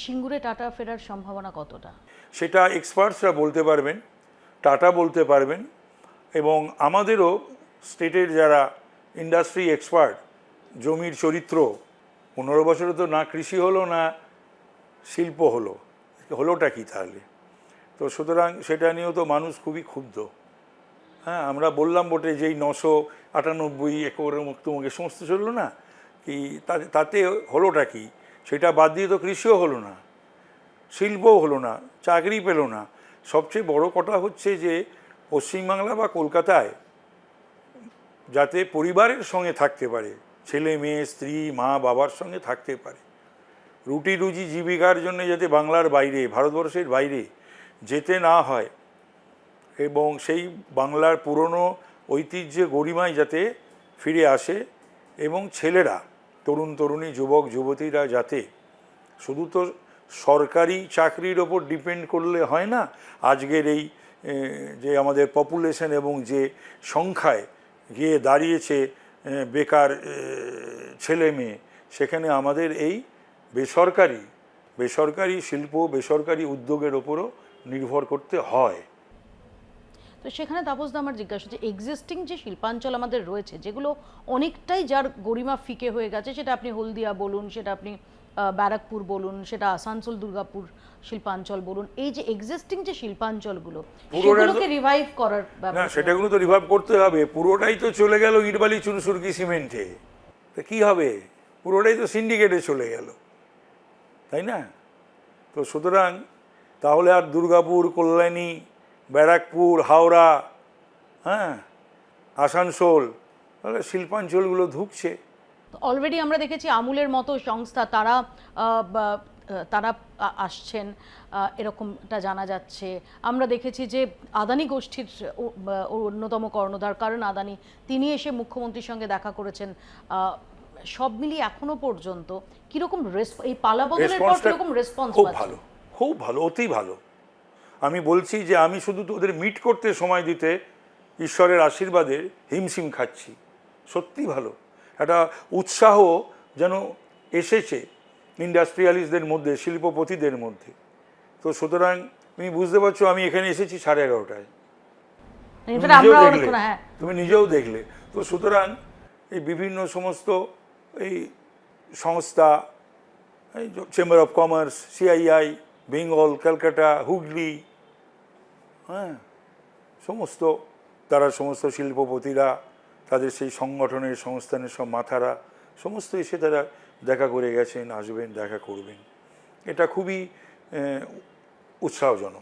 সিঙ্গুরে tata ফেরার সম্ভাবনা কতটা? সেটা এক্সপার্টসরা বলতে পারবেন, টাটা বলতে পারবেন, এবং আমাদেরও স্টেটের যারা ইন্ডাস্ট্রি এক্সপার্ট, জমির চরিত্র, 15 বছরে তো না কৃষি হলো না শিল্প হলো, হলোটা কি তাহলে? তো সুতরাং সেটা নিয়েও তো মানুষ খুবই ক্ষুব্ধ। হ্যাঁ, আমরা বললাম বটে যেই 998 একরের মুক্তমুখে সমস্ত চললো না কি, তাতে হলোটা কি? সেটা বাদ দিয়ে তো কৃষিও হলো না, শিল্পও হলো না, চাকরি পেল না। সবচেয়ে বড় কথা হচ্ছে যে পশ্চিমবাংলা বা কলকাতায় যাতে পরিবারের সঙ্গে থাকতে পারে, ছেলে মেয়ে স্ত্রী মা বাবার সঙ্গে থাকতে পারে, রুটি রুজি জীবিকার জন্য যাতে বাংলার বাইরে, ভারতবর্ষের বাইরে যেতে না হয়, এবং সেই বাংলার পুরনো ঐতিহ্যে গরিমায় যাতে ফিরে আসে, এবং ছেলেরা, তরুণ তরুণী যুবক যুবতীরা যাতে শুধু তো সরকারি চাকরির ওপর ডিপেন্ড করলে হয় না। আজকের এই যে আমাদের পপুলেশন এবং যে সংখ্যায় গিয়ে দাঁড়িয়েছে বেকার ছেলে মেয়ে, সেখানে আমাদের এই বেসরকারি শিল্প, বেসরকারি উদ্যোগের ওপরও নির্ভর করতে হয়। তো সেখানে তাপসদা আমার জিজ্ঞাসা হচ্ছে, এক্সিস্টিং যে শিল্পাঞ্চল আমাদের রয়েছে, যেগুলো অনেকটাই যার গরিমা ফিকে হয়ে গেছে, সেটা আপনি হলদিয়া বলুন, সেটা আপনি ব্যারাকপুর বলুন, সেটা আসানসোল দুর্গাপুর শিল্পাঞ্চল বলুন, এই যে এক্সিস্টিং যে শিল্পাঞ্চলগুলো, সেগুলোকে রিভাইভ করার না, সেটাগুলো তো রিভাইভ করতে হবে। পুরোটাই তো চলে গেল ইটবালি চুনসুরকি সিমেন্টে, তা কী হবে? পুরোটাই তো সিন্ডিকেটে চলে গেল, তাই না? তো সুতরাং তাহলে আর দুর্গাপুর, কল্যাণী, ব্যারাকপুর, হাওড়া, হ্যাঁ, আসানসোল, তাহলে শিল্পাঞ্চলগুলো ধুঁকছে। অলরেডি আমরা দেখেছি আমুলের মতো সংস্থা তারা আসছেন, এরকমটা জানা যাচ্ছে। আমরা দেখেছি যে আদানি গোষ্ঠীর অন্যতম কর্ণধার কারণ আদানি, তিনি এসে মুখ্যমন্ত্রীর সঙ্গে দেখা করেছেন। সব মিলিয়ে এখনো পর্যন্ত কিরকম এই পালাবদলের পর কিরকম রেসপন্স? খুব ভালো, খুব ভালো, অতি ভালো। আমি বলছি যে আমি শুধু তো ওদের মিট করতে সময় দিতে ঈশ্বরের আশীর্বাদে হিমশিম খাচ্ছি। সত্যি ভালো একটা উৎসাহ যেন এসেছে ইন্ডাস্ট্রিয়ালিস্টদের মধ্যে, শিল্পপতিদের মধ্যে। তো সুতরাং তুমি বুঝতে পারছো, আমি এখানে এসেছি 11:30টায়, তুমি নিজেও দেখলে। তো সুতরাং এই বিভিন্ন সমস্ত এই সংস্থা, এই chamber of commerce, CII, Bengal, Calcutta, Hooghly, হ্যাঁ, সমস্ত শিল্পপতিরা, তাদের সেই সংগঠনের সংস্থানের সব মাথারা সমস্ত এসে তারা দেখা করে গেছেন, আসবেন, দেখা করবেন। এটা খুবই উৎসাহজনক।